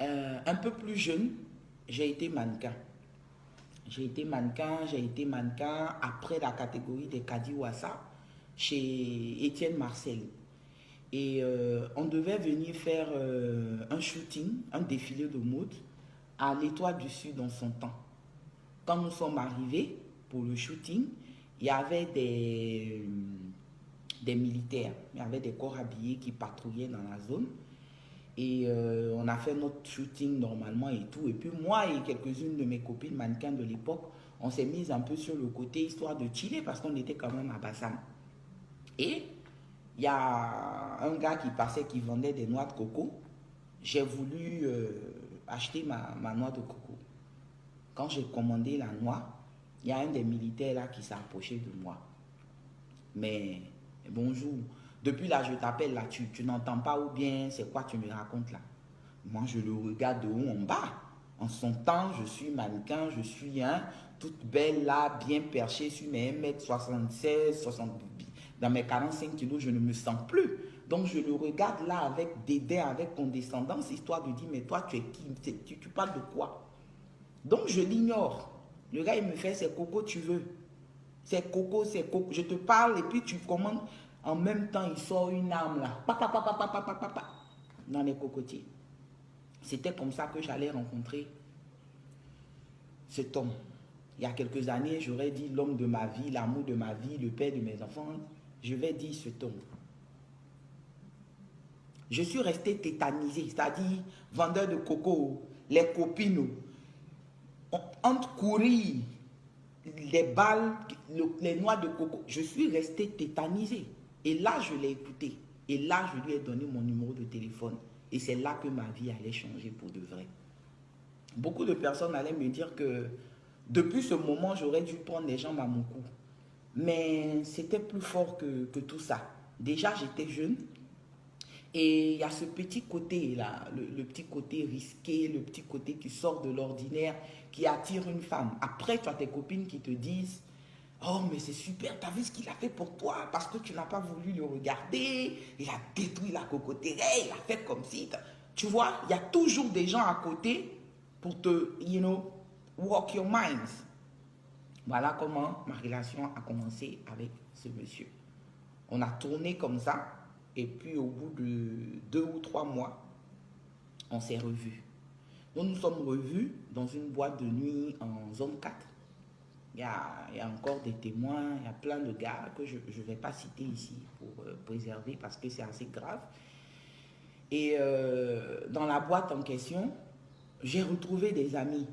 Un peu plus jeune, j'ai été mannequin. J'ai été mannequin après la catégorie des Kadiwassa chez Étienne Marcel. Et on devait venir faire un shooting, un défilé de mode à l'Étoile du Sud en son temps. Quand nous sommes arrivés pour le shooting, il y avait des militaires, il y avait des corps habillés qui patrouillaient dans la zone. Et on a fait notre shooting normalement et tout. Et puis moi et quelques-unes de mes copines mannequins de l'époque, on s'est mis un peu sur le côté histoire de chiller parce qu'on était quand même à Bassam. Et il y a un gars qui passait qui vendait des noix de coco. J'ai voulu acheter ma noix de coco. Quand j'ai commandé la noix, il y a un des militaires là qui s'est approché de moi. Mais bonjour, depuis là je t'appelle là, tu n'entends pas ou bien c'est quoi tu me racontes là? Moi je le regarde de haut en bas. En son temps, je suis mannequin, je suis toute belle là, bien perchée sur mes 1m76, 70, dans mes 45 kilos, je ne me sens plus. Donc je le regarde là avec dédain, avec condescendance, histoire de dire, mais toi tu es qui? Tu parles de quoi? Donc je l'ignore. Le gars il me fait, c'est coco tu veux. C'est coco, c'est coco. Je te parle et puis tu commandes. En même temps, il sort une arme là. Dans les cocotiers. C'était comme ça que j'allais rencontrer cet homme. Il y a quelques années, j'aurais dit l'homme de ma vie, l'amour de ma vie, le père de mes enfants. Je vais dire cet homme. Je suis resté tétanisé, c'est-à-dire vendeur de coco, les copines, entre courir, les balles, les noix de coco, je suis resté tétanisé. Et là, je l'ai écouté. Et là, je lui ai donné mon numéro de téléphone. Et c'est là que ma vie allait changer pour de vrai. Beaucoup de personnes allaient me dire que depuis ce moment, j'aurais dû prendre les jambes à mon cou. Mais c'était plus fort que tout ça. Déjà, j'étais jeune. Et il y a ce petit côté-là, le petit côté risqué, le petit côté qui sort de l'ordinaire, qui attire une femme. Après, tu as tes copines qui te disent, oh, mais c'est super, tu as vu ce qu'il a fait pour toi, parce que tu n'as pas voulu le regarder, il a détruit la cocoterie, il a fait comme si... Tu vois, il y a toujours des gens à côté pour te, walk your minds. Voilà comment ma relation a commencé avec ce monsieur. On a tourné comme ça. Et puis au bout de 2 ou 3 mois, on s'est revus. Nous nous sommes revus dans une boîte de nuit en zone 4. Il y a encore des témoins, il y a plein de gars que je ne vais pas citer ici pour préserver parce que c'est assez grave. Et dans la boîte en question, j'ai retrouvé des amis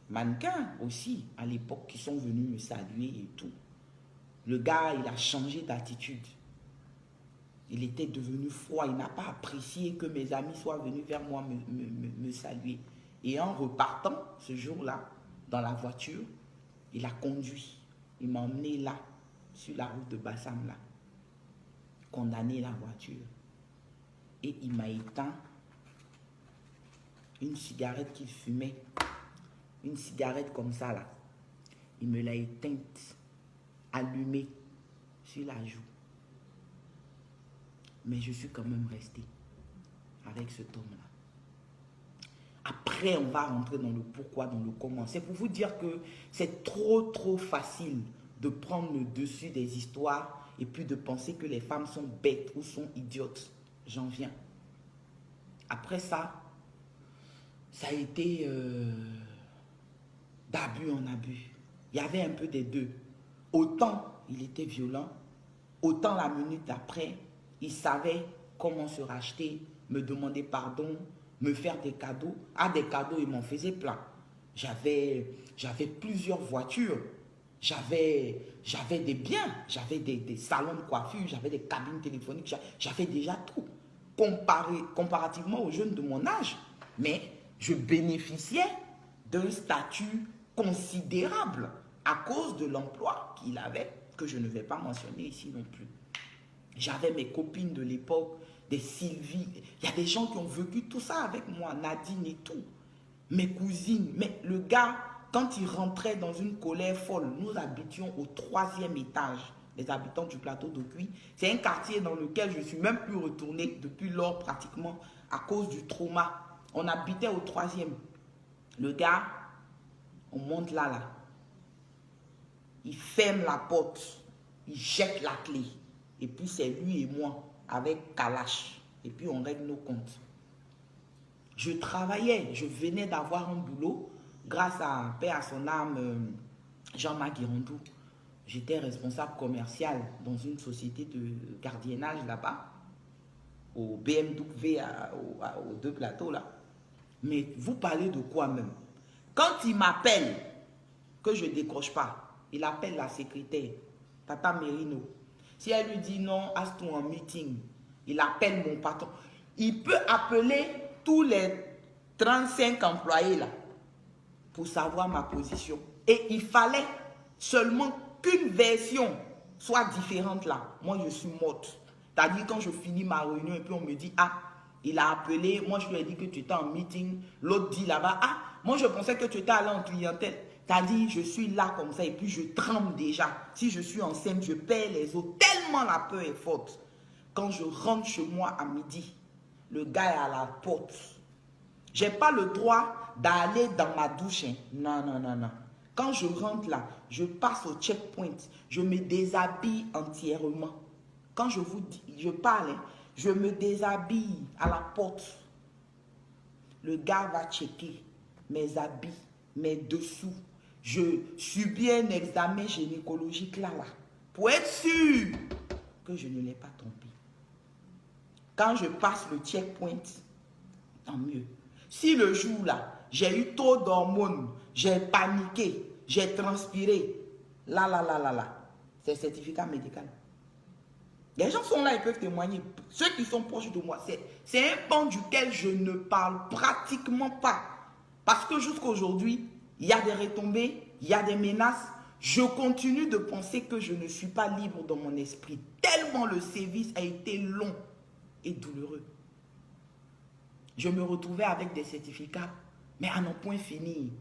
mannequins aussi à l'époque qui sont venus me saluer et tout. Le gars, il a changé d'attitude. Il était devenu froid, il n'a pas apprécié que mes amis soient venus vers moi me saluer. Et en repartant ce jour-là, dans la voiture, il a conduit. Il m'a emmené là, sur la route de Bassam, là. Condamné la voiture. Et il m'a éteint une cigarette qu'il fumait. Une cigarette comme ça, là. Il me l'a éteinte, allumée, sur la joue. Mais je suis quand même resté avec cet homme-là. Après, on va rentrer dans le pourquoi, dans le comment. C'est pour vous dire que c'est trop facile de prendre le dessus des histoires et puis de penser que les femmes sont bêtes ou sont idiotes. J'en viens. Après ça, ça a été d'abus en abus. Il y avait un peu des deux. Autant il était violent, autant la minute d'après, il savait comment se racheter, me demander pardon, me faire des cadeaux. Ah, des cadeaux, il m'en faisait plein. J'avais plusieurs voitures. J'avais des biens. J'avais des salons de coiffure. J'avais des cabines téléphoniques. J'avais déjà tout. Comparativement aux jeunes de mon âge. Mais je bénéficiais d'un statut considérable à cause de l'emploi qu'il avait, que je ne vais pas mentionner ici non plus. J'avais mes copines de l'époque, des Sylvie. Il y a des gens qui ont vécu tout ça avec moi, Nadine et tout. Mes cousines. Mais le gars, quand il rentrait dans une colère folle, nous habitions au 3e étage, les habitants du plateau de Cuy. C'est un quartier dans lequel je ne suis même plus retourné depuis lors pratiquement à cause du trauma. On habitait au 3e. Le gars, on monte là. Il ferme la porte. Il jette la clé. Et puis c'est lui et moi avec Kalash. Et puis on règle nos comptes. Je travaillais. Je venais d'avoir un boulot. Grâce à, paix à son âme, Jean-Marc Girondou. J'étais responsable commercial dans une société de gardiennage là-bas. Au BMW, aux 2 plateaux là. Mais vous parlez de quoi même? Quand il m'appelle, que je ne décroche pas, il appelle la secrétaire, Tata Merino. Si elle lui dit non, asse-toi en meeting, il appelle mon patron. Il peut appeler tous les 35 employés là pour savoir ma position. Et il fallait seulement qu'une version soit différente là. Moi, je suis morte. C'est-à-dire quand je finis ma réunion et puis on me dit, ah, il a appelé, moi je lui ai dit que tu étais en meeting, l'autre dit là-bas, ah, moi je pensais que tu étais allé en clientèle. C'est-à-dire, je suis là comme ça et puis je tremble déjà. Si je suis enceinte, je perds les os. Tellement la peur est forte. Quand je rentre chez moi à midi, le gars est à la porte. Je n'ai pas le droit d'aller dans ma douche. Hein. Non, non, non, non. Quand je rentre là, je passe au checkpoint. Je me déshabille entièrement. Quand je vous dis, je parle, hein, je me déshabille à la porte. Le gars va checker mes habits, mes dessous. Je subis un examen gynécologique là, pour être sûr que je ne l'ai pas trompé. Quand je passe le checkpoint, tant mieux. Si le jour là, j'ai eu trop d'hormones, j'ai paniqué, j'ai transpiré, là, c'est certificat médical. Les gens sont là, ils peuvent témoigner. Ceux qui sont proches de moi, c'est un pan duquel je ne parle pratiquement pas. Parce que jusqu'à aujourd'hui, il y a des retombées, il y a des menaces. Je continue de penser que je ne suis pas libre dans mon esprit. Tellement le service a été long et douloureux. Je me retrouvais avec des certificats, mais à n'en point fini.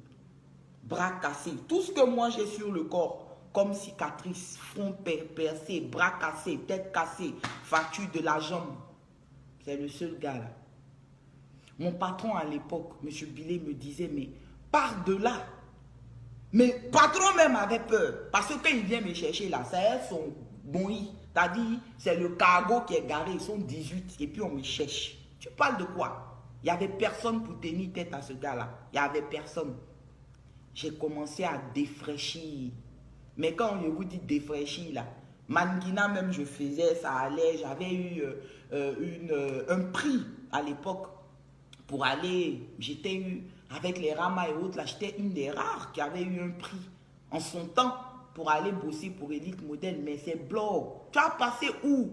Bras cassés. Tout ce que moi j'ai sur le corps, comme cicatrice, front percé, bras cassés, tête cassée, fracture de la jambe. C'est le seul gars là. Mon patron à l'époque, M. Billet, me disait, mais pars de là. Mais patron même avait peur. Parce que quand il vient me chercher là, c'est son bon. C'est-à-dire, c'est le cargo qui est garé, ils sont 18 et puis on me cherche. Tu parles de quoi? Il n'y avait personne pour tenir tête à ce gars-là. Il n'y avait personne. J'ai commencé à défraîchir. Mais quand je vous dis défraîchir là, mannequinat même je faisais, ça allait. J'avais eu un prix à l'époque pour aller. J'étais eu avec les Rama et autres là, j'étais une des rares qui avait eu un prix en son temps pour aller bosser pour Elite Modèle. Mais c'est blog. Tu as passé où?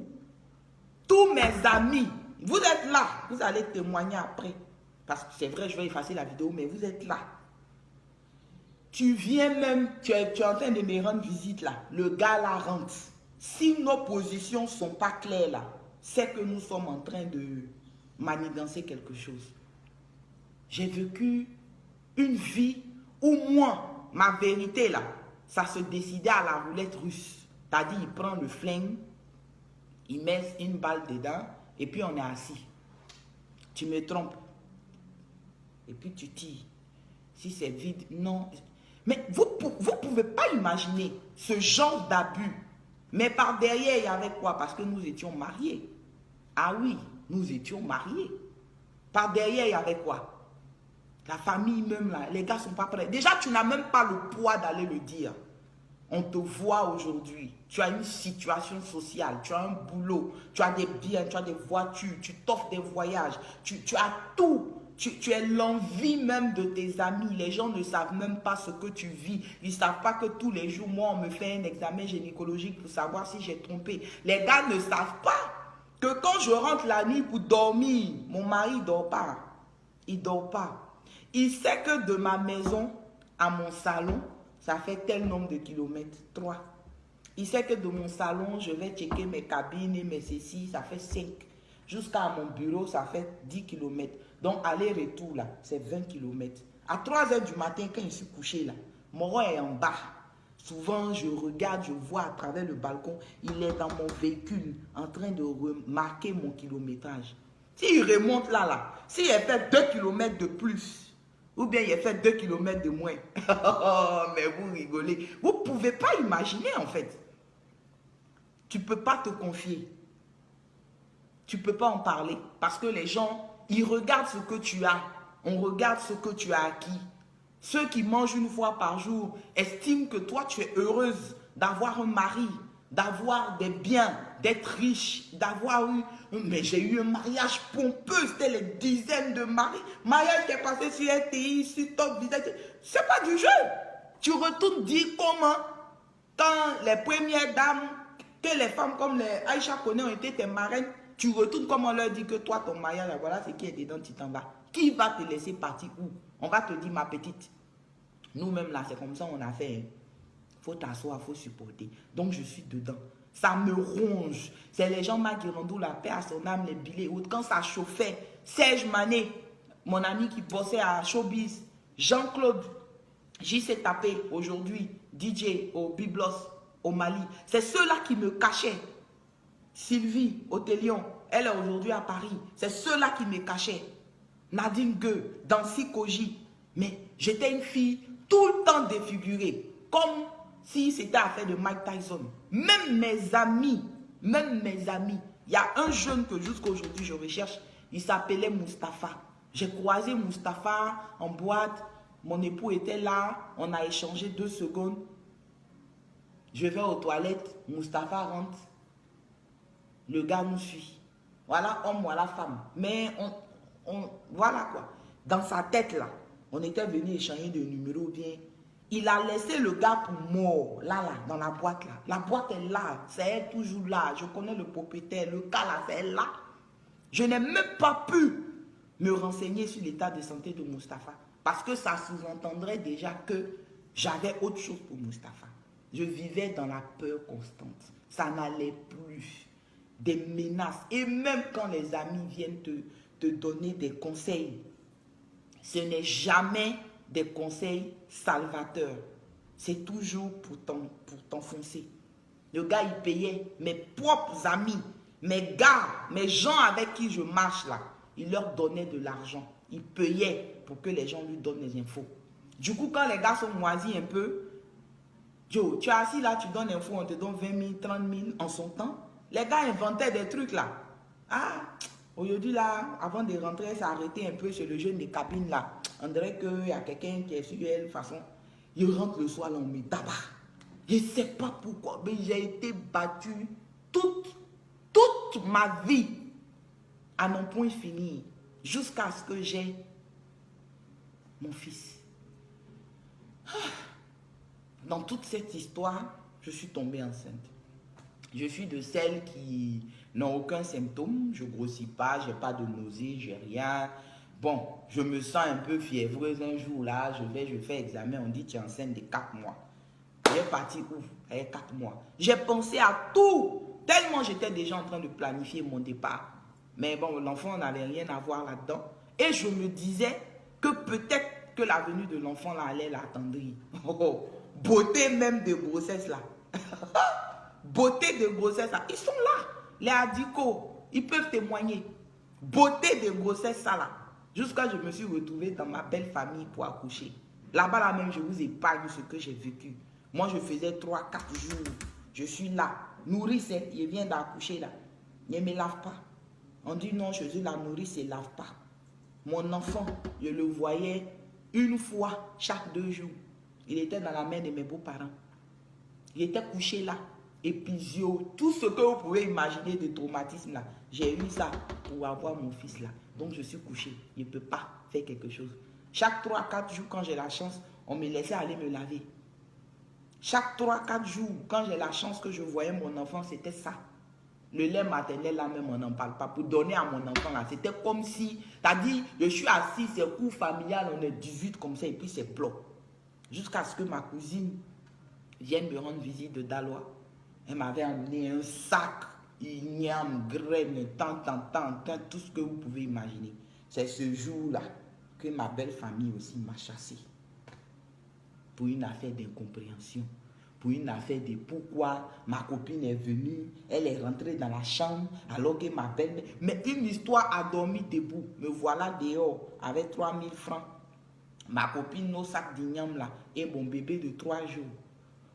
Tous mes amis, vous êtes là, vous allez témoigner après. Parce que c'est vrai, je vais effacer la vidéo, mais vous êtes là. Tu viens même, tu es en train de me rendre visite là. Le gars là rentre. Si nos positions ne sont pas claires là, c'est que nous sommes en train de manigancer quelque chose. J'ai vécu une vie où moi, ma vérité là, ça se décidait à la roulette russe. C'est-à-dire, il prend le flingue, il met une balle dedans et puis on est assis. Tu me trompes. Et puis tu tires. Si c'est vide, non. Mais vous ne pouvez pas imaginer ce genre d'abus. Mais par derrière, il y avait quoi? Parce que nous étions mariés. Ah oui, nous étions mariés. Par derrière, il y avait quoi? La famille même là, les gars ne sont pas prêts. Déjà, tu n'as même pas le poids d'aller le dire. On te voit aujourd'hui. Tu as une situation sociale, tu as un boulot, tu as des biens, tu as des voitures, tu t'offres des voyages, tu as tout. Tu es l'envie même de tes amis. Les gens ne savent même pas ce que tu vis. Ils ne savent pas que tous les jours, moi, on me fait un examen gynécologique pour savoir si j'ai trompé. Les gars ne savent pas que quand je rentre la nuit pour dormir, mon mari ne dort pas. Il ne dort pas. Il sait que de ma maison à mon salon, ça fait tel nombre de kilomètres. 3. Il sait que de mon salon, je vais checker mes cabines et mes ceci, ça fait 5. Jusqu'à mon bureau, ça fait 10 km. Donc, aller-retour, là, c'est 20 km. À 3 h du matin, quand je suis couché, là, mon roi est en bas. Souvent, je regarde, je vois à travers le balcon, il est dans mon véhicule en train de remarquer mon kilométrage. S'il remonte là, s'il a fait 2 kilomètres de plus, ou bien il a fait 2 kilomètres de moins, mais vous rigolez. Vous ne pouvez pas imaginer en fait. Tu ne peux pas te confier. Tu ne peux pas en parler parce que les gens, ils regardent ce que tu as. On regarde ce que tu as acquis. Ceux qui mangent une fois par jour estiment que toi, tu es heureuse d'avoir un mari, d'avoir des biens, d'être riche, d'avoir eu... Mais j'ai eu un mariage pompeux, c'était les dizaines de mariages qui est passé sur RTI, sur Top Business. C'est pas du jeu. Tu retournes dire comment, quand les premières dames, que les femmes comme les Aïcha Koné ont été tes marraines, tu retournes comme on leur dit que toi, ton mariage, voilà ce qui est dedans, tu t'en vas. Qui va te laisser partir où? On va te dire, ma petite, nous-mêmes là, c'est comme ça on a fait. Il faut t'asseoir, il faut supporter. Donc je suis dedans. Ça me ronge. C'est les gens Magirandou, la paix à son âme, les billets autres. Quand ça chauffait, Serge Mané, mon ami qui bossait à Showbiz, Jean-Claude, JC Tapé, aujourd'hui, DJ au Biblos, au Mali. C'est ceux-là qui me cachaient. Sylvie, Othélion, elle est aujourd'hui à Paris. C'est ceux-là qui me cachaient. Nadine Gueux, Dancy Koji. Mais j'étais une fille tout le temps défigurée. Comme si c'était affaire de Mike Tyson. Même mes amis, il y a un jeune que jusqu'à aujourd'hui je recherche, il s'appelait Mustapha. J'ai croisé Mustapha en boîte, mon époux était là, on a échangé 2 secondes. Je vais aux toilettes, Mustapha rentre, le gars nous suit. Voilà homme, voilà femme. Mais voilà quoi. Dans sa tête là, on était venu échanger de numéros bien. Il a laissé le gars pour mort, là, dans la boîte là. La boîte est là, c'est elle toujours là. Je connais le propriétaire, le cas là, c'est elle là. Je n'ai même pas pu me renseigner sur l'état de santé de Mustapha. Parce que ça sous-entendrait déjà que j'avais autre chose pour Mustapha. Je vivais dans la peur constante. Ça n'allait plus. Des menaces. Et même quand les amis viennent te donner des conseils, ce n'est jamais des conseils salvateurs. C'est toujours pour t'enfoncer. Le gars, il payait mes propres amis, mes gars, mes gens avec qui je marche là. Il leur donnait de l'argent. Il payait pour que les gens lui donnent les infos. Du coup, quand les gars sont moisis un peu, Joe, tu es assis là, tu donnes l'info, on te donne 20 000, 30 000 en son temps. Les gars inventaient des trucs là. Ah, aujourd'hui là, avant de rentrer, ça arrêtait un peu sur le jeune des cabines là. On dirait qu'il y a quelqu'un qui est sur elle, de toute façon. Il rentre le soir là, on met tabac. Je ne sais pas pourquoi, mais j'ai été battu toute ma vie à mon point fini, jusqu'à ce que j'ai mon fils. Dans toute cette histoire, je suis tombée enceinte. Je suis de celles qui n'ont aucun symptôme, je ne grossis pas, je n'ai pas de nausée, je n'ai rien. Bon, je me sens un peu fiévreuse un jour là, je fais examen, on dit tu es enceinte de 4 mois. Elle est partie où? Elle est 4 mois. J'ai pensé à tout, tellement j'étais déjà en train de planifier mon départ. Mais bon, l'enfant n'avait rien à voir là-dedans. Et je me disais que peut-être que la venue de l'enfant là allait l'attendrir. Oh, beauté même de grossesse là. Beauté de grossesse là. Ils sont là. Les radicaux, ils peuvent témoigner. Beauté de grossesse ça là. Jusqu'à ce que je me suis retrouvée dans ma belle famille pour accoucher. Là-bas là même, je vous épargne ce que j'ai vécu. Moi, je faisais 3-4 jours. Je suis là. Nourrice, il vient d'accoucher là. Il ne me lave pas. On dit non, je suis la nourrice, il ne lave pas. Mon enfant, je le voyais une fois chaque 2 jours. Il était dans la main de mes beaux-parents. Il était couché là. Épisio, tout ce que vous pouvez imaginer de traumatisme là. J'ai eu ça pour avoir mon fils là. Donc je suis couché. Il ne peut pas faire quelque chose. Chaque 3-4 jours, quand j'ai la chance, on me laissait aller me laver. Chaque 3-4 jours, quand j'ai la chance que je voyais mon enfant, c'était ça. Le lait maternel là même, on n'en parle pas. Pour donner à mon enfant là, c'était comme si, c'est-à-dire, je suis assis, c'est cours familial, on est 18 comme ça, et puis c'est bloc. Jusqu'à ce que ma cousine vienne me rendre visite de Dalois. Elle m'avait amené un sac, igname, graines, tant, tout ce que vous pouvez imaginer. C'est ce jour-là que ma belle famille aussi m'a chassé. Pour une affaire d'incompréhension. pour une affaire de pourquoi ma copine est venue, elle est rentrée dans la chambre alors qu'elle m'appelle. Mais une histoire a dormi debout. Me voilà dehors avec 3000 francs. Ma copine au sac d'igname là et mon bébé de 3 jours.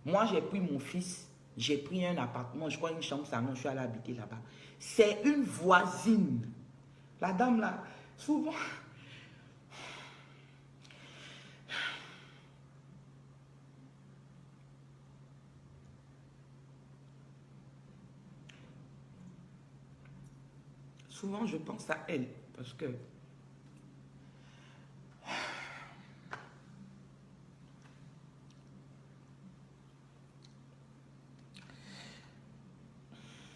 Moi, j'ai pris mon fils, j'ai pris un appartement, je crois une chambre salon, je suis allé habiter là-bas. C'est une voisine. La dame là, souvent... Souvent, je pense à elle parce que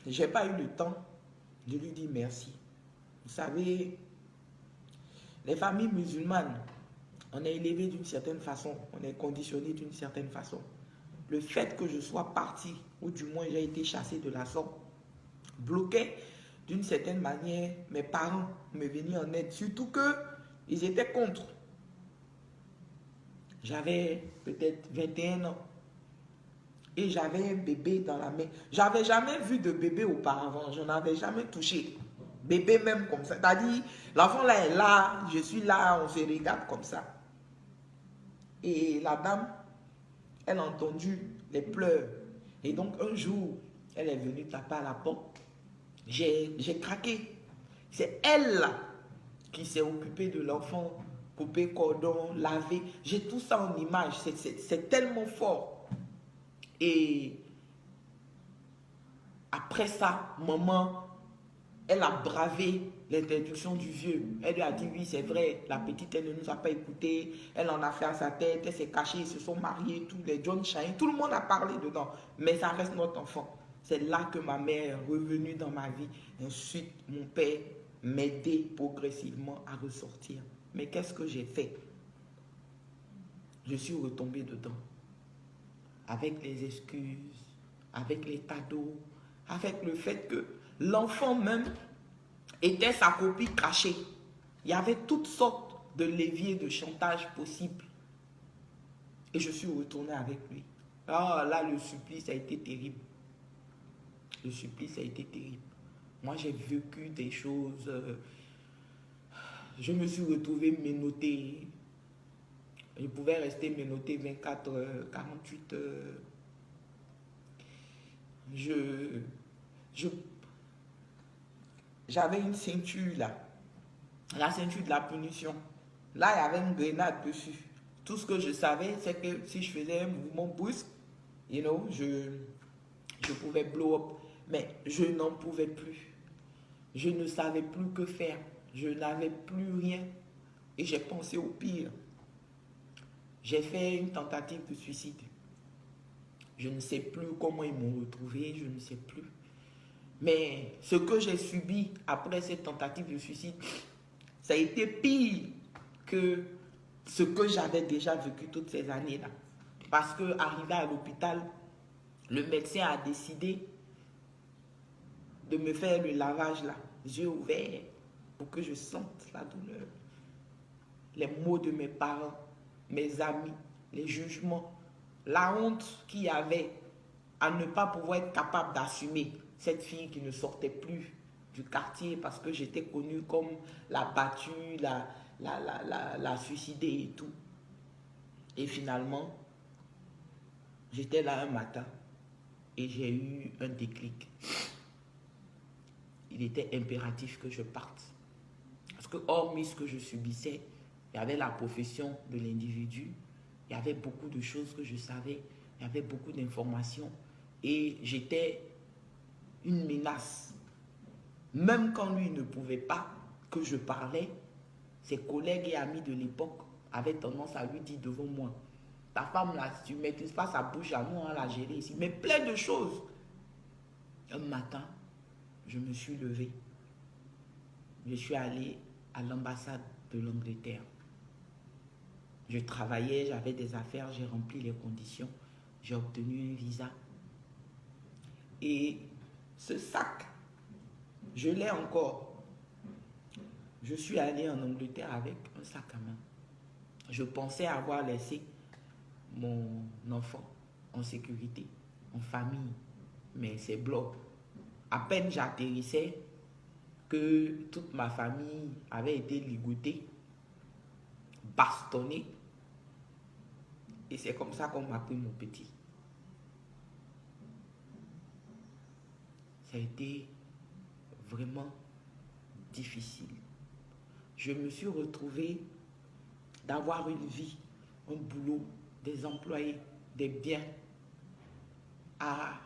j'ai pas eu le temps de lui dire merci. Vous savez, les familles musulmanes, on est élevé d'une certaine façon, on est conditionné d'une certaine façon. Le fait que je sois parti, ou du moins j'ai été chassé de la sorte, bloquait d'une certaine manière mes parents me venir en aide, surtout que ils étaient contre. J'avais peut-être 21 ans et j'avais un bébé dans la main. J'avais jamais vu de bébé auparavant, je n'avais jamais touché. Bébé même comme ça, c'est-à-dire l'enfant là est là, je suis là, on se regarde comme ça. Et la dame, elle a entendu les pleurs. Et donc un jour, elle est venue taper à la porte. J'ai craqué. C'est elle là qui s'est occupée de l'enfant, couper cordon, laver. J'ai tout ça en image. C'est tellement fort. Et après ça, maman, elle a bravé l'interdiction du vieux. Elle lui a dit oui, c'est vrai, la petite, elle ne nous a pas écouté. Elle en a fait à sa tête, elle s'est cachée, ils se sont mariés, tous les John Shine, tout le monde a parlé dedans. Mais ça reste notre enfant. C'est là que ma mère est revenue dans ma vie. Ensuite, mon père m'aidait progressivement à ressortir. Mais qu'est-ce que j'ai fait? Je suis retombée dedans. Avec les excuses, avec les cadeaux, avec le fait que l'enfant même était sa copie cachée. Il y avait toutes sortes de leviers de chantage possibles. Et je suis retournée avec lui. Ah là, le supplice a été terrible. Le supplice a été terrible. Moi, j'ai vécu des choses. Je me suis retrouvée menottée. Je pouvais rester menottée 24 heures, 48 heures. J'avais une ceinture là. La ceinture de la punition. Là, il y avait une grenade dessus. Tout ce que je savais, c'est que si je faisais un mouvement brusque, je pouvais blow up. Mais je n'en pouvais plus. Je ne savais plus que faire. Je n'avais plus rien. Et j'ai pensé au pire. J'ai fait une tentative de suicide. Je ne sais plus comment ils m'ont retrouvé, je ne sais plus. Mais ce que j'ai subi après cette tentative de suicide, ça a été pire que ce que j'avais déjà vécu toutes ces années-là. Parce que arrivé à l'hôpital, le médecin a décidé de me faire le lavage là, yeux ouverts, pour que je sente la douleur. Les mots de mes parents, mes amis, les jugements, la honte qu'il y avait à ne pas pouvoir être capable d'assumer cette fille qui ne sortait plus du quartier parce que j'étais connue comme la battue, la suicidée et tout. Et finalement, j'étais là un matin et j'ai eu un déclic. Il était impératif que je parte. Parce que hormis ce que je subissais, il y avait la profession de l'individu, il y avait beaucoup de choses que je savais, il y avait beaucoup d'informations et j'étais une menace. Même quand lui ne pouvait pas que je parlais, ses collègues et amis de l'époque avaient tendance à lui dire devant moi, ta femme là, si tu ne maîtrises pas sa bouche à nous, on va la gérer ici. Mais plein de choses. Un matin, je me suis levée. Je suis allée à l'ambassade de l'Angleterre. Je travaillais, j'avais des affaires, j'ai rempli les conditions. J'ai obtenu un visa. Et ce sac, je l'ai encore. Je suis allée en Angleterre avec un sac à main. Je pensais avoir laissé mon enfant en sécurité, en famille. Mais c'est bloc. À peine j'atterrissais que toute ma famille avait été ligotée, bastonnée. Et c'est comme ça qu'on m'a pris mon petit. Ça a été vraiment difficile. Je me suis retrouvé d'avoir une vie, un boulot, des employés, des biens, à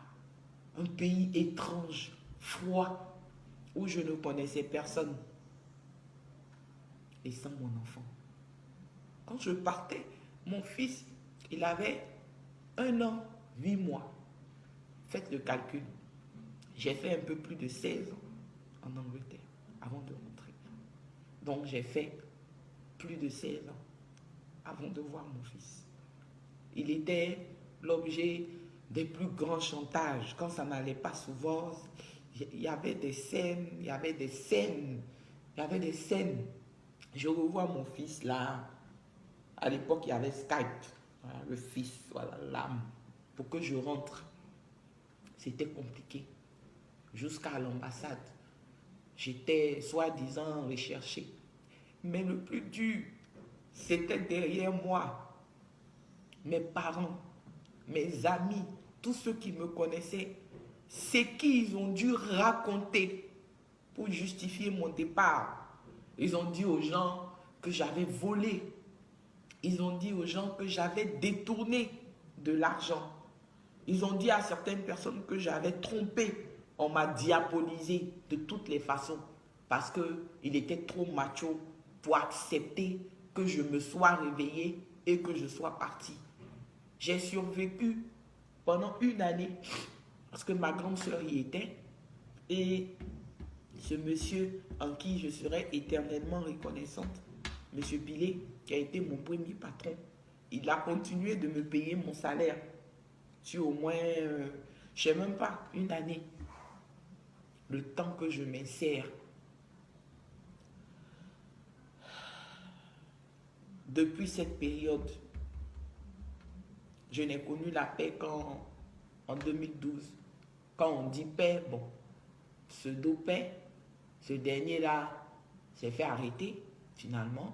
un pays étrange, froid, où je ne connaissais personne, et sans mon enfant. Quand je partais, mon fils, il avait 1 an, 8 mois. Faites le calcul. J'ai fait un peu plus de 16 ans en Angleterre avant de rentrer. Donc j'ai fait plus de 16 ans avant de voir mon fils. Il était l'objet des plus grands chantages. Quand ça n'allait pas souvent, il y avait des scènes, il y avait des scènes. Je revois mon fils là. À l'époque, il y avait Skype. Voilà, le fils, voilà, l'âme. Pour que je rentre, c'était compliqué. Jusqu'à l'ambassade, j'étais soi-disant recherché. Mais le plus dur, c'était derrière moi. Mes parents, mes amis, tous ceux qui me connaissaient, c'est qu'ils ont dû raconter pour justifier mon départ. Ils ont dit aux gens que j'avais volé. Ils ont dit aux gens que j'avais détourné de l'argent. Ils ont dit à certaines personnes que j'avais trompé. On m'a diabolisé de toutes les façons parce qu'il était trop macho pour accepter que je me sois réveillé et que je sois parti. J'ai survécu pendant 1 année parce que ma grande sœur y était et ce monsieur en qui je serai éternellement reconnaissante, monsieur Billet, qui a été mon premier patron, il a continué de me payer mon salaire sur au moins, je ne sais même pas, 1 année. Le temps que je m'insère. Depuis cette période, je n'ai connu la paix qu'en 2012. Quand on dit paix, bon, pseudo-paix, ce dernier-là s'est fait arrêter, finalement.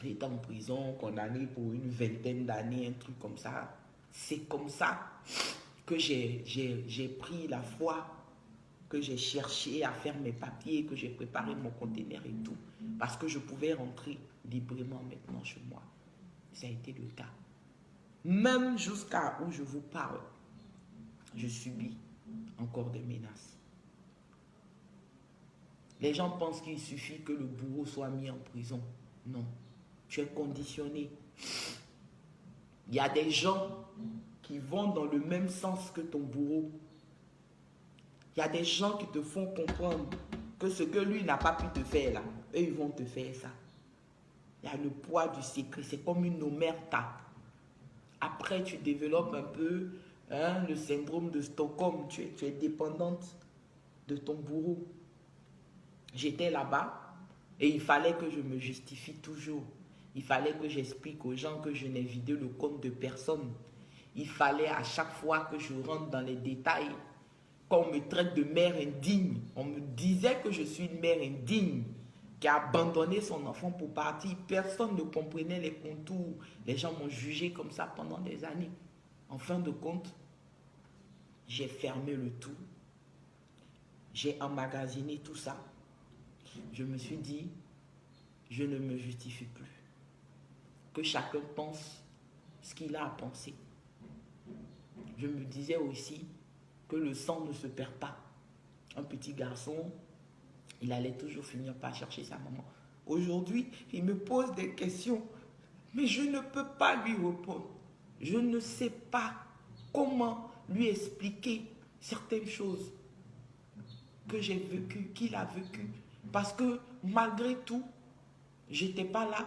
Il est en prison, condamné pour une 20aine d'années, un truc comme ça. C'est comme ça que j'ai pris la foi, que j'ai cherché à faire mes papiers, que j'ai préparé mon conteneur et tout. Parce que je pouvais rentrer librement maintenant chez moi. Ça a été le cas. Même jusqu'à où je vous parle, je subis encore des menaces. Les gens pensent qu'il suffit que le bourreau soit mis en prison. Non, tu es conditionné. Il y a des gens qui vont dans le même sens que ton bourreau. Il y a des gens qui te font comprendre que ce que lui n'a pas pu te faire là, eux ils vont te faire ça. Il y a le poids du secret, c'est comme une omerta. Après tu développes un peu le syndrome de Stockholm, tu es dépendante de ton bourreau. J'étais là-bas et il fallait que je me justifie toujours. Il fallait que j'explique aux gens que je n'ai vidé le compte de personne. Il fallait à chaque fois que je rentre dans les détails, qu'on me traite de mère indigne. On me disait que je suis une mère indigne qui a abandonné son enfant pour partir. Personne ne comprenait les contours. Les gens m'ont jugé comme ça pendant des années. En fin de compte, j'ai fermé le tout. J'ai emmagasiné tout ça. Je me suis dit, je ne me justifie plus. Que chacun pense ce qu'il a à penser. Je me disais aussi que le sang ne se perd pas. Un petit garçon, il allait toujours finir par chercher sa maman. Aujourd'hui, il me pose des questions, mais je ne peux pas lui répondre. Je ne sais pas comment lui expliquer certaines choses que j'ai vécues, qu'il a vécues. Parce que malgré tout, j'étais pas là.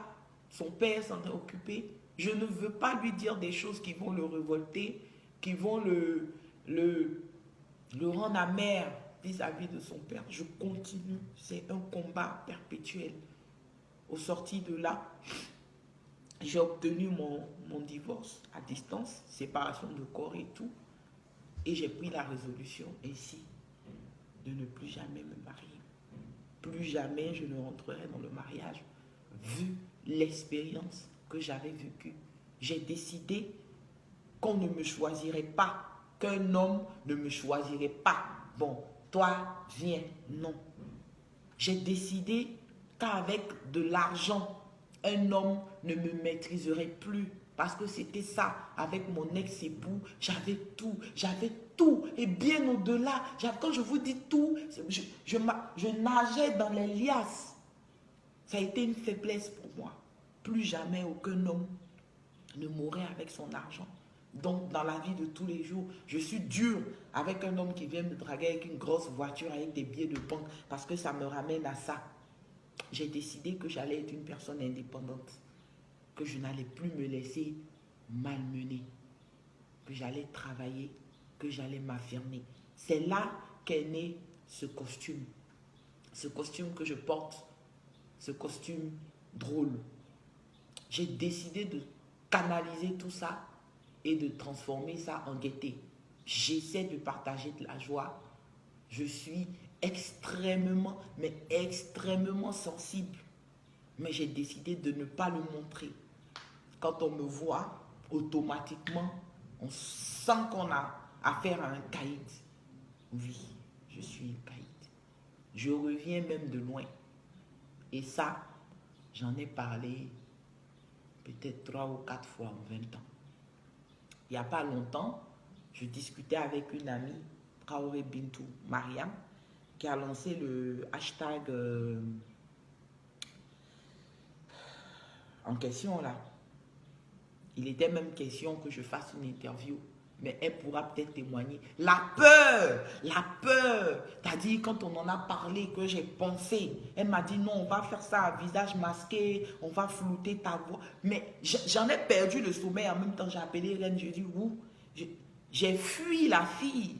Son père s'en est occupé. Je ne veux pas lui dire des choses qui vont le révolter, qui vont le rendre amer vis-à-vis de son père. Je continue. C'est un combat perpétuel. Au sorti de là, J'ai obtenu mon divorce à distance, séparation de corps et tout. Et j'ai pris la résolution ici de ne plus jamais me marier. Plus jamais je ne rentrerai dans le mariage, vu l'expérience que j'avais vécue. J'ai décidé qu'on ne me choisirait pas, qu'un homme ne me choisirait pas. Bon, toi, viens. Non. J'ai décidé qu'avec de l'argent, un homme ne me maîtriserait plus. Parce que c'était ça, avec mon ex-époux, j'avais tout, et bien au-delà. Quand je vous dis tout, je nageais dans les liasses. Ça a été une faiblesse pour moi. Plus jamais aucun homme ne mourrait avec son argent. Donc, dans la vie de tous les jours, je suis dur avec un homme qui vient me draguer avec une grosse voiture, avec des billets de banque, parce que ça me ramène à ça. J'ai décidé que j'allais être une personne indépendante, que je n'allais plus me laisser malmener, que j'allais travailler, que j'allais m'affirmer. C'est là qu'est né ce costume que je porte, ce costume drôle. J'ai décidé de canaliser tout ça et de transformer ça en gaieté. J'essaie de partager de la joie. Je suis extrêmement, mais extrêmement sensible. Mais j'ai décidé de ne pas le montrer. Quand on me voit, automatiquement, on sent qu'on a affaire à un caïd. Oui, je suis un caïd. Je reviens même de loin. Et ça, j'en ai parlé peut-être 3 ou 4 fois en 20 ans. Il n'y a pas longtemps, je discutais avec une amie, Traoré Bintou Mariam, qui a lancé le hashtag en question là. Il était même question que je fasse une interview, mais elle pourra peut-être témoigner. La peur, t'as dit quand on en a parlé, que j'ai pensé, elle m'a dit non, on va faire ça à visage masqué, on va flouter ta voix. Mais j'en ai perdu le sommeil en même temps, j'ai appelé Reine, j'ai dit où? J'ai fui la fille.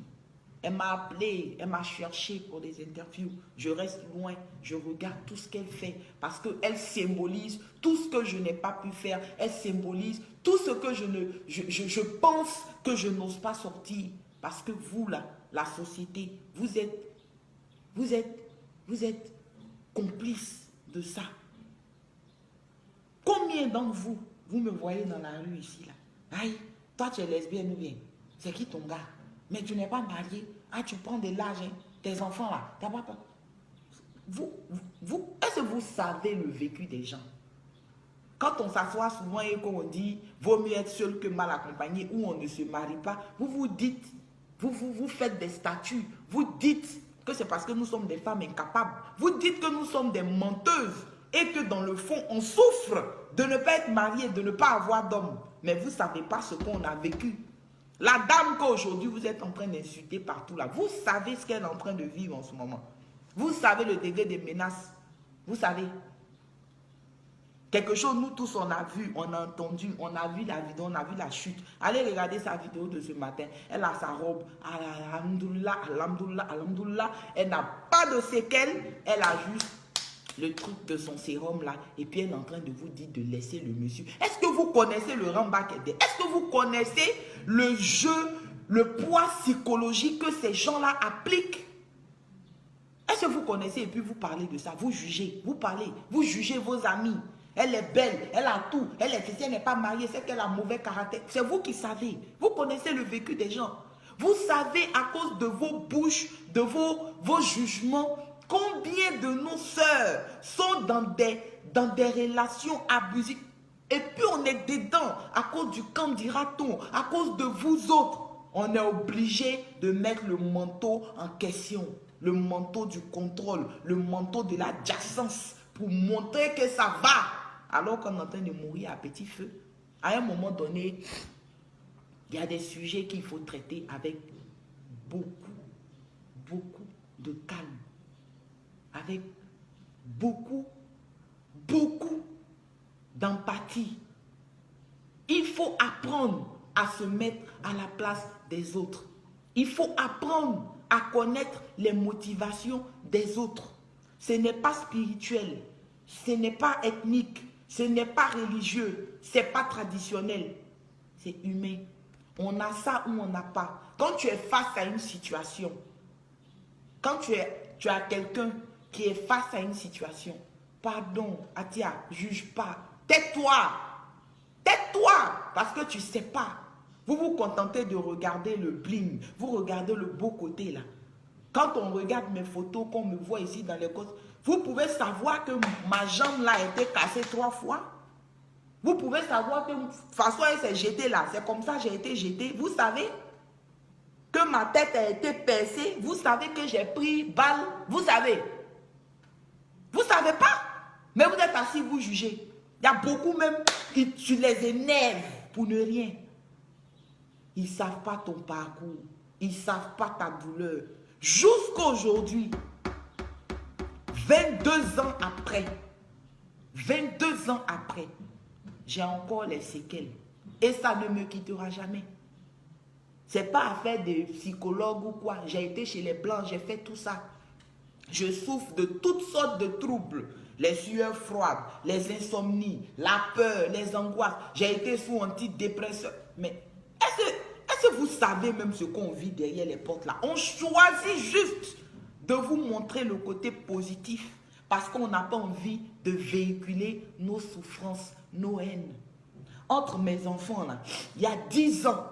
Elle m'a appelé, elle m'a cherché pour des interviews. Je reste loin, je regarde tout ce qu'elle fait parce qu'elle symbolise tout ce que je n'ai pas pu faire. Elle symbolise tout ce que je pense que je n'ose pas sortir. Parce que vous, là, la société, vous êtes complices de ça. Combien d'entre vous, vous me voyez dans la rue ici, là? Aïe, toi tu es lesbienne ou bien? C'est qui ton gars? Mais tu n'es pas marié. Ah, tu prends de l'âge, hein? Tes enfants là. T'as pas... Est-ce que vous savez le vécu des gens? Quand on s'assoit souvent et qu'on dit vaut mieux être seul que mal accompagné ou on ne se marie pas, vous dites, vous faites des statuts, vous dites que c'est parce que nous sommes des femmes incapables. Vous dites que nous sommes des menteuses et que dans le fond, on souffre de ne pas être marié, de ne pas avoir d'homme. Mais vous ne savez pas ce qu'on a vécu. La dame qu'aujourd'hui vous êtes en train d'insulter partout là, vous savez ce qu'elle est en train de vivre en ce moment. Vous savez le degré des menaces. Vous savez. Quelque chose, nous tous, on a vu, on a entendu, on a vu la vidéo, on a vu la chute. Allez regarder sa vidéo de ce matin. Elle a sa robe. Alhamdoulilah, alhamdoulilah, alhamdoulilah. Elle n'a pas de séquelles. Elle a juste le truc de son sérum là, et puis elle est en train de vous dire de laisser le monsieur. Est-ce que vous connaissez le Rambakede? Est-ce que vous connaissez le jeu, le poids psychologique que ces gens-là appliquent? Est-ce que vous connaissez et puis vous parlez de ça? Vous jugez, vous parlez, vous jugez vos amis. Elle est belle, elle a tout, elle est, si elle n'est pas mariée, c'est qu'elle a mauvais caractère. C'est vous qui savez. Vous connaissez le vécu des gens. Vous savez à cause de vos bouches, de vos jugements, combien de nos sœurs sont dans des relations abusives. Et puis on est dedans à cause du camp dira-t-on, à cause de vous autres. On est obligé de mettre le manteau en question, le manteau du contrôle, le manteau de l'adjacence pour montrer que ça va. Alors qu'on est en train de mourir à petit feu. À un moment donné, il y a des sujets qu'il faut traiter avec beaucoup de calme. Avec beaucoup d'empathie. Il faut apprendre à se mettre à la place des autres. Il faut apprendre à connaître les motivations des autres. Ce n'est pas spirituel, ce n'est pas ethnique, Ce n'est pas religieux, ce n'est pas traditionnel, c'est humain. On a ça ou on n'a pas. Quand tu es face à une situation, quand tu as quelqu'un qui est face à une situation, pardon, Atia, juge pas. Tais-toi. Tais-toi, parce que tu ne sais pas. Vous vous contentez de regarder le bling, vous regardez le beau côté là. Quand on regarde mes photos, qu'on me voit ici dans les côtes, vous pouvez savoir que ma jambe là a été cassée 3 fois. Vous pouvez savoir que de toute façon elle s'est jetée là. C'est comme ça que j'ai été jetée. Vous savez que ma tête a été percée. Vous savez que j'ai pris balle. Vous savez. Vous ne savez pas. Mais vous êtes assis, vous jugez. Il y a beaucoup même qui tu les énerves pour ne rien. Ils ne savent pas ton parcours. Ils ne savent pas ta douleur. Jusqu'à aujourd'hui, 22 ans après, 22 ans après, j'ai encore les séquelles. Et ça ne me quittera jamais. Ce n'est pas affaire de psychologue ou quoi. J'ai été chez les Blancs, j'ai fait tout ça. Je souffre de toutes sortes de troubles. Les sueurs froides, les insomnies, la peur, les angoisses. J'ai été sous antidépresseur. Mais est-ce que vous savez même ce qu'on vit derrière les portes là? On choisit juste de vous montrer le côté positif parce qu'on n'a pas envie de véhiculer nos souffrances, nos haines. Entre mes enfants là, il y a 10 ans,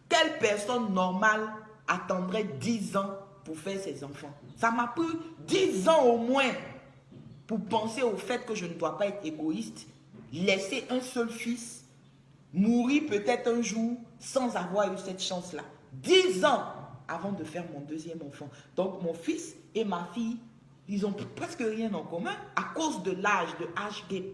quelle personne normale attendrait 10 ans pour faire ses enfants? Ça m'a pris 10 ans au moins pour penser au fait que je ne dois pas être égoïste, laisser un seul fils, mourir peut-être un jour sans avoir eu cette chance-là. 10 ans avant de faire mon deuxième enfant. Donc mon fils et ma fille, ils ont presque rien en commun à cause de l'âge, de âge gap.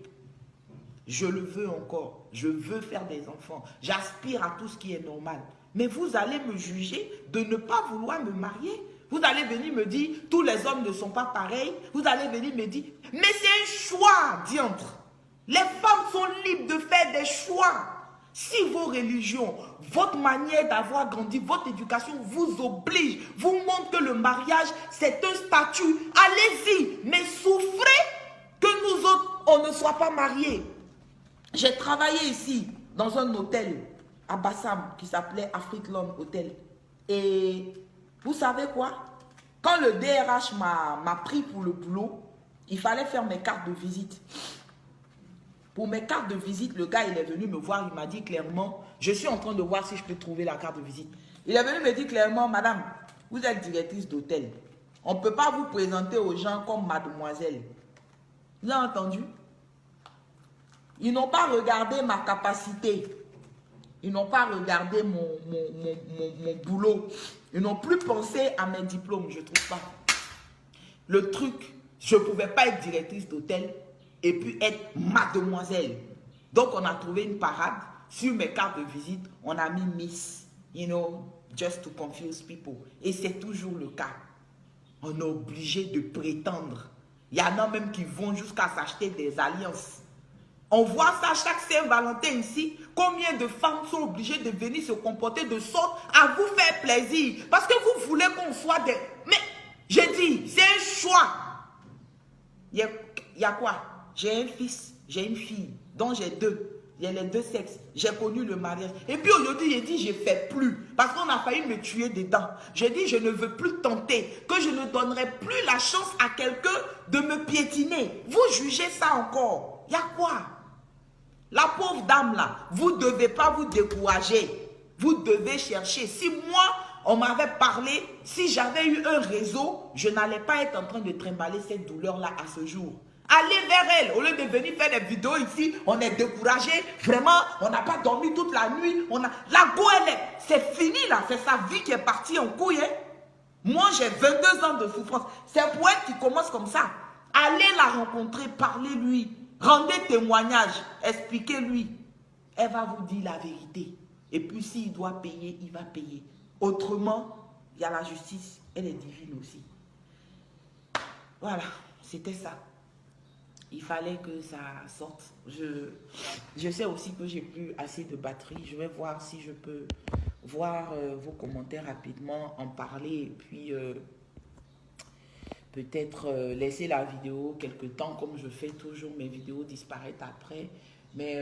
Je le veux encore. Je veux faire des enfants. J'aspire à tout ce qui est normal. Mais vous allez me juger de ne pas vouloir me marier. Vous allez venir me dire, tous les hommes ne sont pas pareils. Vous allez venir me dire, mais c'est un choix, diantre. Les femmes sont libres de faire des choix. Si vos religions, votre manière d'avoir grandi, votre éducation vous oblige, vous montre que le mariage, c'est un statut, allez-y, mais souffrez que nous autres, on ne soit pas mariés. J'ai travaillé ici, dans un hôtel à Bassam, qui s'appelait Afrique-Land Hotel. Et vous savez quoi? Quand le DRH m'a pris pour le boulot, il fallait faire mes cartes de visite. Pour mes cartes de visite, le gars, il est venu me voir, il m'a dit clairement, je suis en train de voir si je peux trouver la carte de visite. Il est venu me dire clairement, madame, vous êtes directrice d'hôtel. On ne peut pas vous présenter aux gens comme mademoiselle. Vous avez entendu? Ils n'ont pas regardé ma capacité. Ils n'ont pas regardé mon boulot. Ils n'ont plus pensé à mes diplômes, je ne trouve pas. Le truc, je ne pouvais pas être directrice d'hôtel et puis être mademoiselle. Donc, on a trouvé une parade. Sur mes cartes de visite, on a mis Miss, you know, just to confuse people. Et c'est toujours le cas. On est obligé de prétendre. Il y en a même qui vont jusqu'à s'acheter des alliances. On voit ça chaque Saint-Valentin ici. Combien de femmes sont obligées de venir se comporter de sorte à vous faire plaisir. Parce que vous voulez qu'on soit des... Mais, j'ai dit, c'est un choix. Il y a quoi? J'ai un fils, j'ai une fille, dont j'ai 2. Il y a les 2 sexes. J'ai connu le mariage. Et puis aujourd'hui, j'ai dit, je ne fais plus. Parce qu'on a failli me tuer dedans. J'ai dit, je ne veux plus tenter. Que je ne donnerai plus la chance à quelqu'un de me piétiner. Vous jugez ça encore. Il y a quoi? La pauvre dame là, vous ne devez pas vous décourager. Vous devez chercher. Si moi, on m'avait parlé, si j'avais eu un réseau, je n'allais pas être en train de trimballer cette douleur-là à ce jour. Allez vers elle, au lieu de venir faire des vidéos ici, on est découragé, vraiment, on n'a pas dormi toute la nuit, la go, c'est fini là, c'est sa vie qui est partie en couille. Hein? Moi, j'ai 22 ans de souffrance. C'est pour elle qui commence comme ça. Allez la rencontrer, parlez-lui, rendez témoignage, expliquez-lui. Elle va vous dire la vérité. Et puis s'il doit payer, il va payer. Autrement, il y a la justice, elle est divine aussi. Voilà, c'était ça. Il fallait que ça sorte. Je sais aussi que j'ai plus assez de batterie. Je vais voir si je peux voir vos commentaires rapidement, en parler et puis peut-être laisser la vidéo quelque temps, comme je fais toujours, mes vidéos disparaissent après. Mais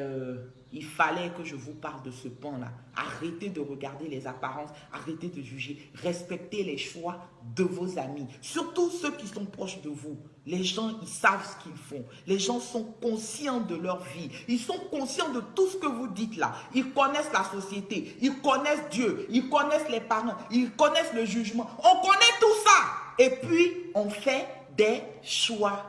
il fallait que je vous parle de ce pan-là. Arrêtez de regarder les apparences, arrêtez de juger, respectez les choix de vos amis, surtout ceux qui sont proches de vous. Les gens, ils savent ce qu'ils font. Les gens sont conscients de leur vie. Ils sont conscients de tout ce que vous dites là. Ils connaissent la société, ils connaissent Dieu, ils connaissent les parents, ils connaissent le jugement. On connaît tout ça. Et puis, on fait des choix.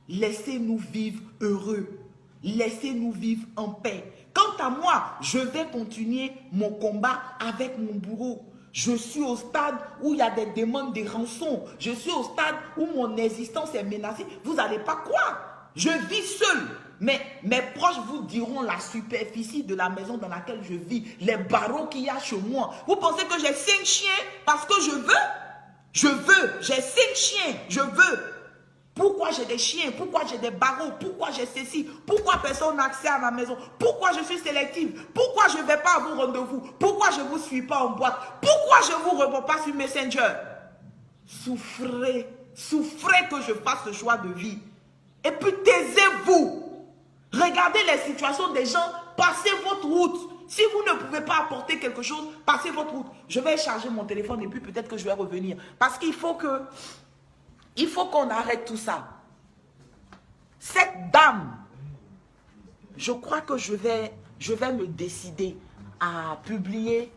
Laissez-nous vivre heureux. Laissez-nous vivre en paix. Quant à moi, je vais continuer mon combat avec mon bourreau. Je suis au stade où il y a des demandes de rançon. Je suis au stade où mon existence est menacée. Vous n'allez pas croire. Je vis seul. Mais mes proches vous diront la superficie de la maison dans laquelle je vis. Les barreaux qu'il y a chez moi. Vous pensez que j'ai 5 chiens parce que je veux? Je veux. J'ai 5 chiens. Je veux. Pourquoi j'ai des chiens? Pourquoi j'ai des barreaux? Pourquoi j'ai ceci? Pourquoi personne n'a accès à ma maison? Pourquoi je suis sélective? Pourquoi je ne vais pas à vos rendez-vous? Pourquoi je ne vous suis pas en boîte? Pourquoi je ne vous réponds pas sur Messenger? Souffrez, souffrez que je fasse ce choix de vie. Et puis taisez-vous. Regardez les situations des gens, passez votre route. Si vous ne pouvez pas apporter quelque chose, passez votre route. Je vais charger mon téléphone et puis peut-être que je vais revenir. Parce qu'il faut que... Il faut qu'on arrête tout ça. Cette dame, je crois que je vais me décider à publier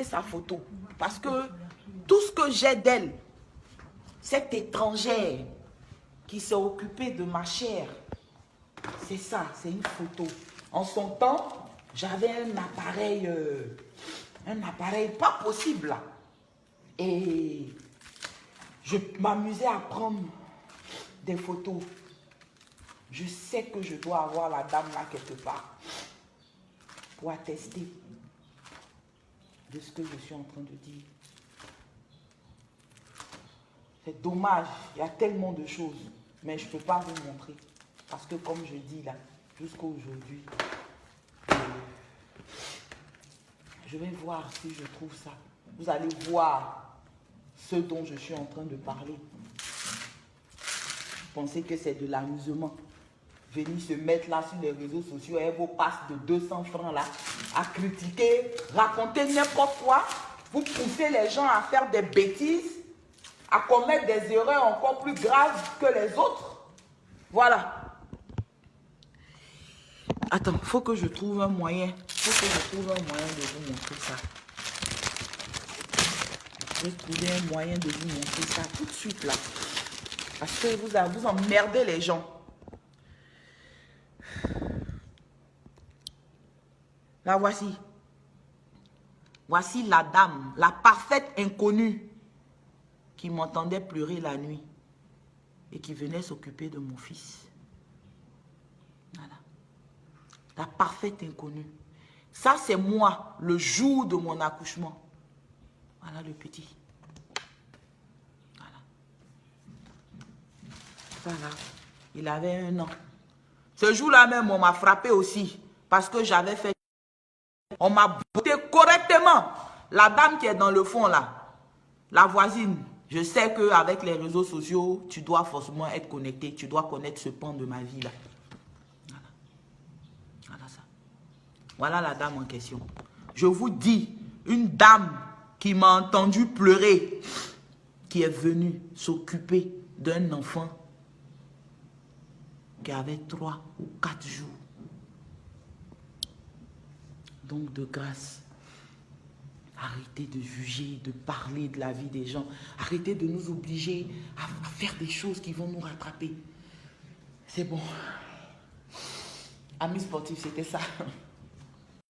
sa photo. Parce que tout ce que j'ai d'elle, cette étrangère qui s'est occupée de ma chair, c'est ça, c'est une photo. En son temps, j'avais un appareil pas possible là. Et... je m'amusais à prendre des photos. Je sais que je dois avoir la dame là quelque part pour attester de ce que je suis en train de dire. C'est dommage, il y a tellement de choses, mais je ne peux pas vous montrer. Parce que comme je dis là, jusqu'à aujourd'hui, je vais voir si je trouve ça. Vous allez voir ce dont je suis en train de parler. Pensez que c'est de l'amusement. Venir se mettre là sur les réseaux sociaux et vos passes de 200 francs là, à critiquer, raconter n'importe quoi. Vous poussez les gens à faire des bêtises, à commettre des erreurs encore plus graves que les autres. Voilà. Attends, il faut que je trouve un moyen. Il faut que je trouve un moyen de vous montrer ça. Je vais trouver un moyen de vous montrer ça tout de suite là. Parce que vous emmerdez les gens. La voici. Voici la dame, la parfaite inconnue qui m'entendait pleurer la nuit et qui venait s'occuper de mon fils. Voilà. La parfaite inconnue. Ça, c'est moi, le jour de mon accouchement. Voilà le petit. Voilà. Voilà. Il avait 1 an. Ce jour-là même, on m'a frappé aussi. Parce que j'avais fait... On m'a botté correctement. La dame qui est dans le fond là, la voisine, je sais qu'avec les réseaux sociaux, tu dois forcément être connecté. Tu dois connaître ce pan de ma vie là. Voilà. Voilà ça. Voilà la dame en question. Je vous dis, une dame qui m'a entendu pleurer, qui est venue s'occuper d'un enfant qui avait 3 ou 4 jours. Donc de grâce, arrêtez de juger, de parler de la vie des gens. Arrêtez de nous obliger à faire des choses qui vont nous rattraper. C'est bon. Amis sportifs, c'était ça.